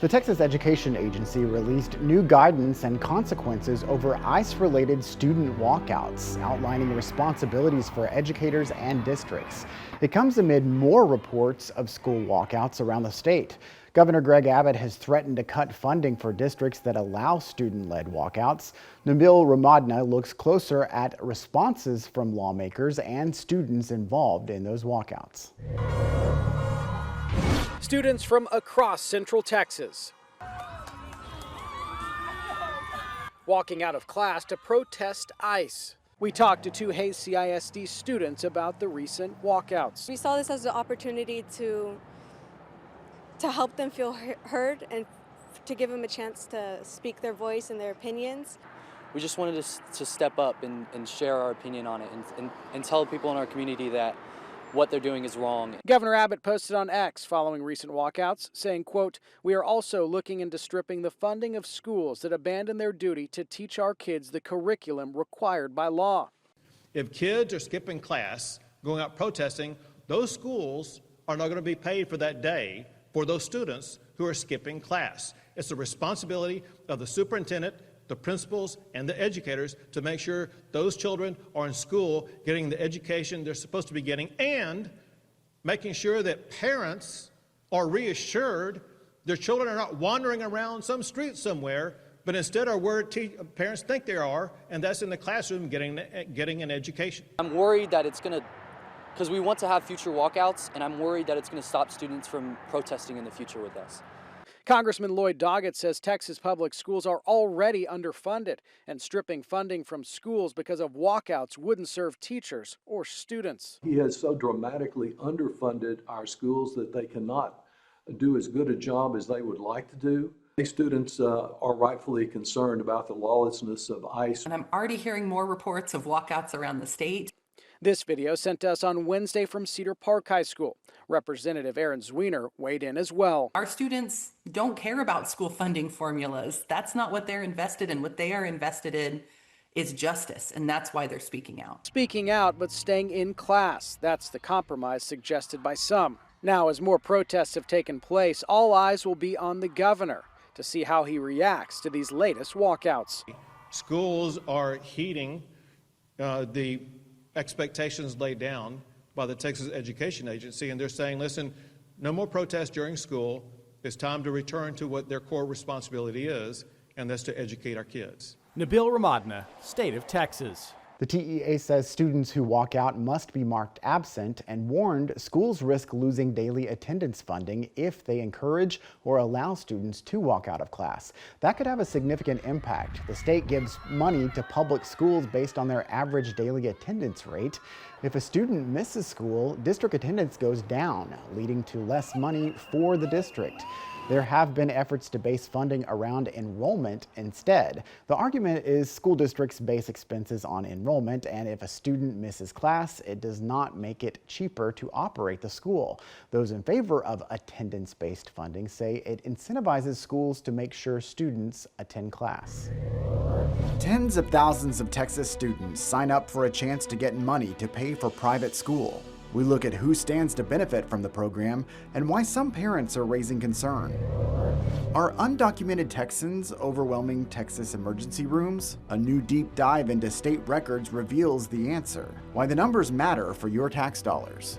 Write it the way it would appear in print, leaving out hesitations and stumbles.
The Texas Education Agency released new guidance and consequences over ICE-related student walkouts, outlining responsibilities for educators and districts. It comes amid more reports of school walkouts around the state. Governor Greg Abbott has threatened to cut funding for districts that allow student-led walkouts. Nabil Remadna looks closer at responses from lawmakers and students involved in those walkouts. Students from across Central Texas walking out of class to protest ICE. We talked to two Hayes CISD students about the recent walkouts. We saw this as an opportunity to help them feel heard and to give them a chance to speak their voice and their opinions. We just wanted to step up and share our opinion on it and tell people in our community that what they're doing is wrong. Governor Abbott posted on X following recent walkouts, saying, quote, "We are also looking into stripping the funding of schools that abandon their duty to teach our kids the curriculum required by law." If kids are skipping class, going out protesting, those schools are not going to be paid for that day for those students who are skipping class. It's the responsibility of the superintendent, the principals, and the educators to make sure those children are in school getting the education they're supposed to be getting, and making sure that parents are reassured their children are not wandering around some street somewhere, but instead are where parents think they are, and that's in the classroom getting an education. I'm worried that it's going to, because we want to have future walkouts, and I'm worried that it's going to stop students from protesting in the future with us. Congressman Lloyd Doggett says Texas public schools are already underfunded, and stripping funding from schools because of walkouts wouldn't serve teachers or students. He has so dramatically underfunded our schools that they cannot do as good a job as they would like to do. These students are rightfully concerned about the lawlessness of ICE. And I'm already hearing more reports of walkouts around the state. This video sent to us on Wednesday from Cedar Park High School. Representative Aaron Zwiener weighed in as well. Our students don't care about school funding formulas. That's not what they're invested in. What they are invested in is justice, and that's why they're speaking out. Speaking out, but staying in class. That's the compromise suggested by some. Now, as more protests have taken place, all eyes will be on the governor to see how he reacts to these latest walkouts. Schools are heeding the expectations laid down by the Texas Education Agency, and they're saying, listen, no more protests during school. It's time to return to what their core responsibility is, and that's to educate our kids. Nabil Remadna, State of Texas. The TEA says students who walk out must be marked absent and warned schools risk losing daily attendance funding if they encourage or allow students to walk out of class. That could have a significant impact. The state gives money to public schools based on their average daily attendance rate. If a student misses school, district attendance goes down, leading to less money for the district. There have been efforts to base funding around enrollment instead. The argument is school districts base expenses on enrollment, and if a student misses class, it does not make it cheaper to operate the school. Those in favor of attendance-based funding say it incentivizes schools to make sure students attend class. Tens of thousands of Texas students sign up for a chance to get money to pay for private school. We look at who stands to benefit from the program and why some parents are raising concern. Are undocumented Texans overwhelming Texas emergency rooms? A new deep dive into state records reveals the answer. Why the numbers matter for your tax dollars.